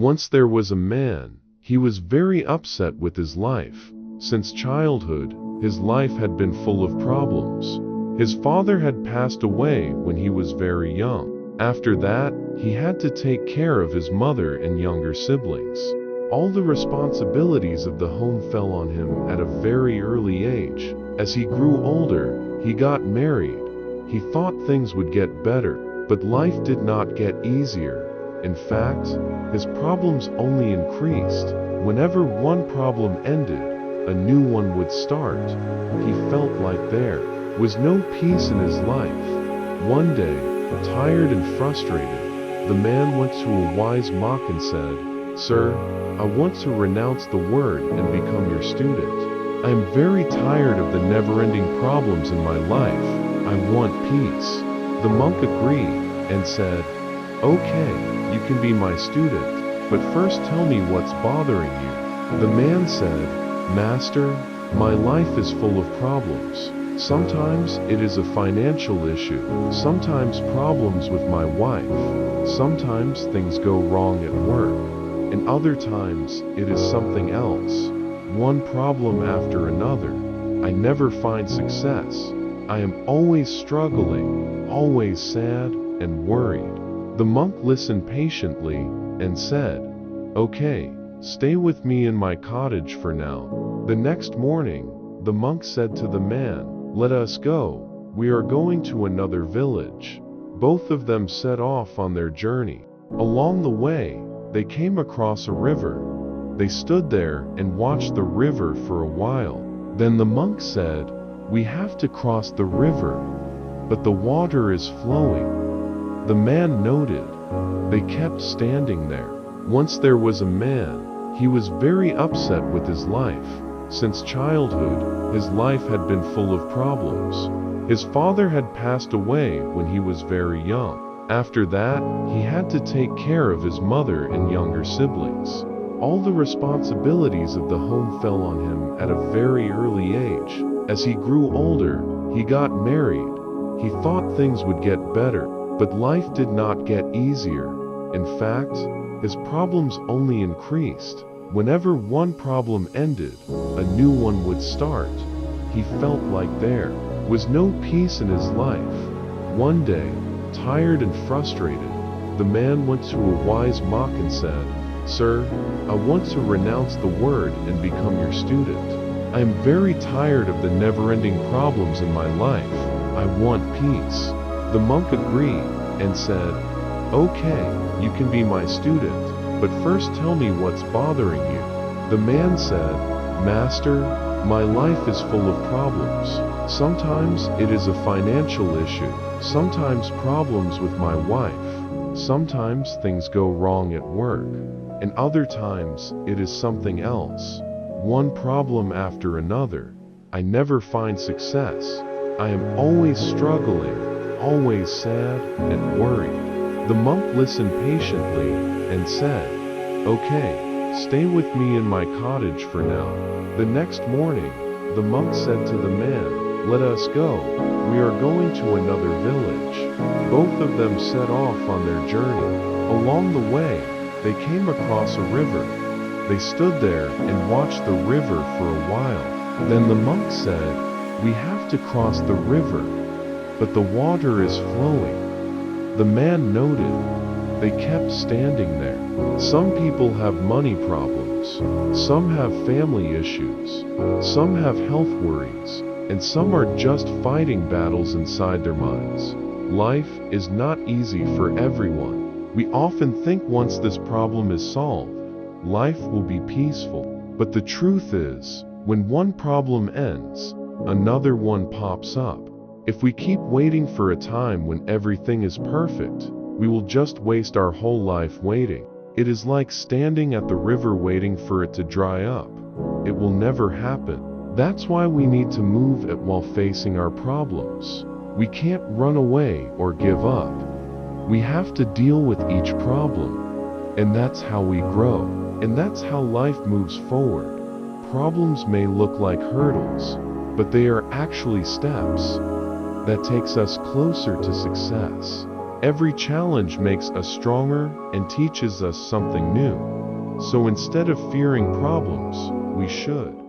Once there was a man. He was very upset with his life. Since childhood, his life had been full of problems. His father had passed away when he was very young. After that, he had to take care of his mother and younger siblings. All the responsibilities of the home fell on him at a very early age. As he grew older, he got married. He thought things would get better, but life did not get easier. In fact, his problems only increased. Whenever one problem ended, a new one would start. He felt like there was no peace in his life. One day, tired and frustrated, the man went to a wise monk and said, "Sir, I want to renounce the word and become your student. I am very tired of the never-ending problems in my life. I want peace." The monk agreed and said, "Okay, you can be my student, but first tell me what's bothering you." The man said, "Master, my life is full of problems. Sometimes it is a financial issue, sometimes problems with my wife, sometimes things go wrong at work, and other times it is something else. One problem after another. I never find success. I am always struggling, always sad and worried." The monk listened patiently and said, "Okay, stay with me in my cottage for now." The next morning, the monk said to the man, "Let us go. We are going to another village." Both of them set off on their journey. Along the way, they came across a river. They stood there and watched the river for a while. Then the monk said, "We have to cross the river, but the water is flowing." The man noted. They kept standing there. Once there was a man. He was very upset with his life. Since childhood, his life had been full of problems. His father had passed away when he was very young. After that, he had to take care of his mother and younger siblings. All the responsibilities of the home fell on him at a very early age. As he grew older, he got married. He thought things would get better, but life did not get easier. In fact, his problems only increased. Whenever one problem ended, a new one would start. He felt like there was no peace in his life. One day, tired and frustrated, the man went to a wise monk and said, "Sir, I want to renounce the word and become your student. I am very tired of the never-ending problems in my life. I want peace." The monk agreed and said, "Okay, you can be my student, but first tell me what's bothering you." The man said, "Master, my life is full of problems. Sometimes it is a financial issue, sometimes problems with my wife, sometimes things go wrong at work, and other times it is something else. One problem after another. I never find success. I am always struggling, always sad and worried." The monk listened patiently and said, "Okay, stay with me in my cottage for now." The next morning, the monk said to the man, "Let us go. We are going to another village." Both of them set off on their journey. Along the way, they came across a river. They stood there and watched the river for a while. Then the monk said, "We have to cross the river, but the water is flowing." The man noted. They kept standing there. Some people have money problems, some have family issues, some have health worries, and some are just fighting battles inside their minds. Life is not easy for everyone. We often think once this problem is solved, life will be peaceful. But the truth is, when one problem ends, another one pops up. If we keep waiting for a time when everything is perfect, we will just waste our whole life waiting. It is like standing at the river waiting for it to dry up. It will never happen. That's why we need to move it while facing our problems. We can't run away or give up. We have to deal with each problem. And that's how we grow. And that's how life moves forward. Problems may look like hurdles, but they are actually steps that takes us closer to success. Every challenge makes us stronger and teaches us something new. So instead of fearing problems, we should